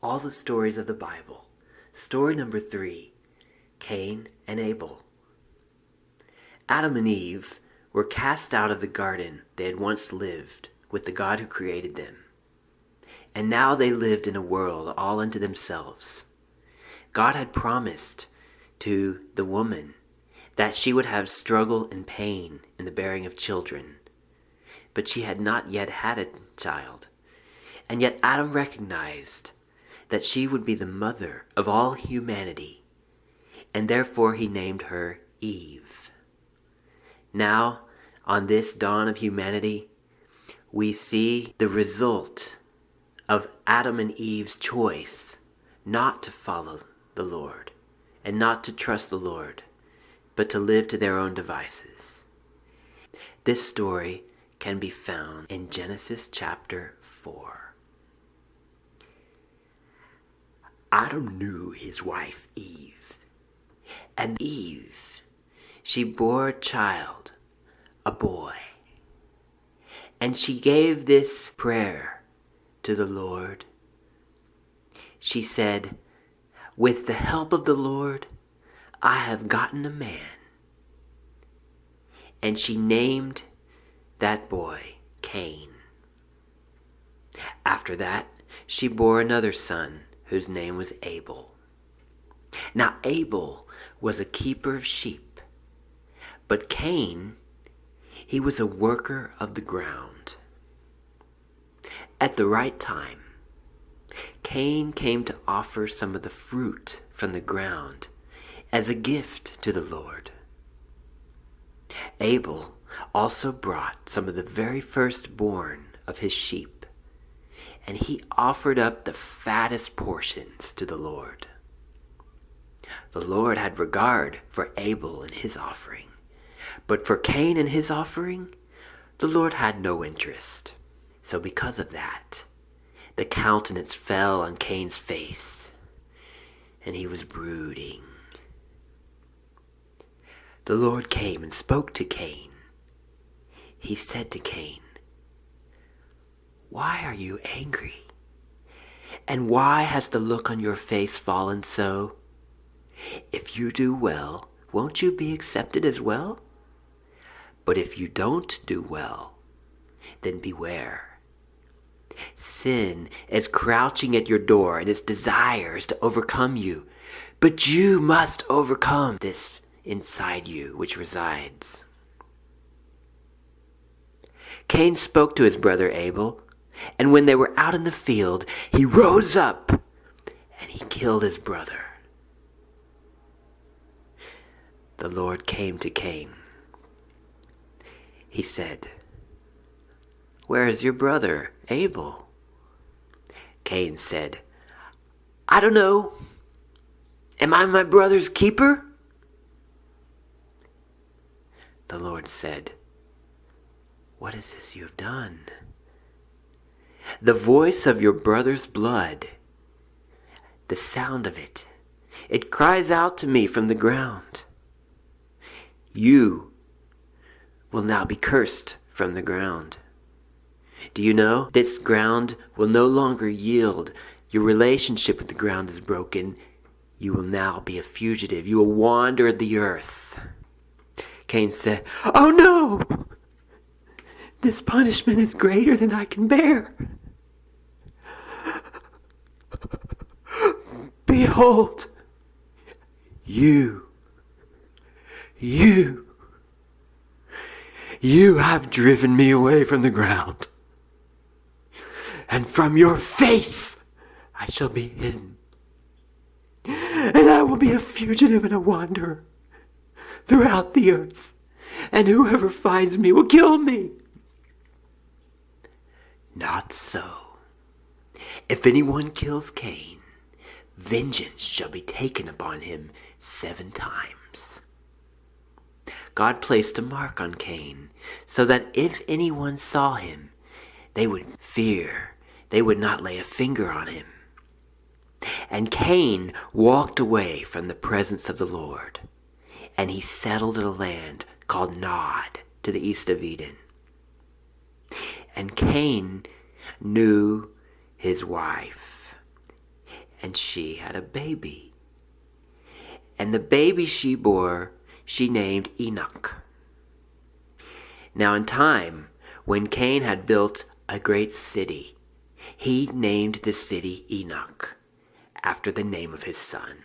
All the stories of the Bible. Story number 3, Cain and Abel. Adam and Eve were cast out of the garden they had once lived with the God who created them. And now they lived in a world all unto themselves. God had promised to the woman that she would have struggle and pain in the bearing of children, but she had not yet had a child. And yet Adam recognized that she would be the mother of all humanity, and therefore he named her Eve. Now, on this dawn of humanity, we see the result of Adam and Eve's choice not to follow the Lord and not to trust the Lord, but to live to their own devices. This story can be found in Genesis chapter 4. Adam knew his wife Eve, and Eve, she bore a child, a boy. And she gave this prayer to the Lord. She said, "With the help of the Lord, I have gotten a man." And she named that boy Cain. After that, she bore another son whose name was Abel. Now Abel was a keeper of sheep, but Cain, he was a worker of the ground. At the right time, Cain came to offer some of the fruit from the ground as a gift to the Lord. Abel also brought some of the very firstborn of his sheep, and he offered up the fattest portions to the Lord. The Lord had regard for Abel and his offering, but for Cain and his offering, the Lord had no interest. So because of that, the countenance fell on Cain's face, and he was brooding. The Lord came and spoke to Cain. He said to Cain, "Why are you angry? And why has the look on your face fallen so? If you do well, won't you be accepted as well? But if you don't do well, then beware. Sin is crouching at your door, and its desire is to overcome you. But you must overcome this inside you which resides." Cain spoke to his brother Abel, and when they were out in the field, he rose up and he killed his brother. The Lord came to Cain. He said, "Where is your brother Abel?" Cain said, "I don't know. Am I my brother's keeper?" The Lord said, "What is this you have done? The voice of your brother's blood, the sound of it, it cries out to me from the ground. You will now be cursed from the ground. Do you know this ground will no longer yield? Your relationship with the ground is broken. You will now be a fugitive. You will wander the earth." Cain said, "Oh no! This punishment is greater than I can bear. Behold, you have driven me away from the ground, and from your face I shall be hidden, and I will be a fugitive and a wanderer throughout the earth, and whoever finds me will kill me." Not so. If anyone kills Cain, vengeance shall be taken upon him 7 times. God placed a mark on Cain, so that if anyone saw him, they would fear. They would not lay a finger on him. And Cain walked away from the presence of the Lord, and he settled in a land called Nod to the east of Eden. And Cain knew his wife, and she had a baby. And the baby she bore, she named Enoch. Now in time, when Cain had built a great city, he named the city Enoch, after the name of his son.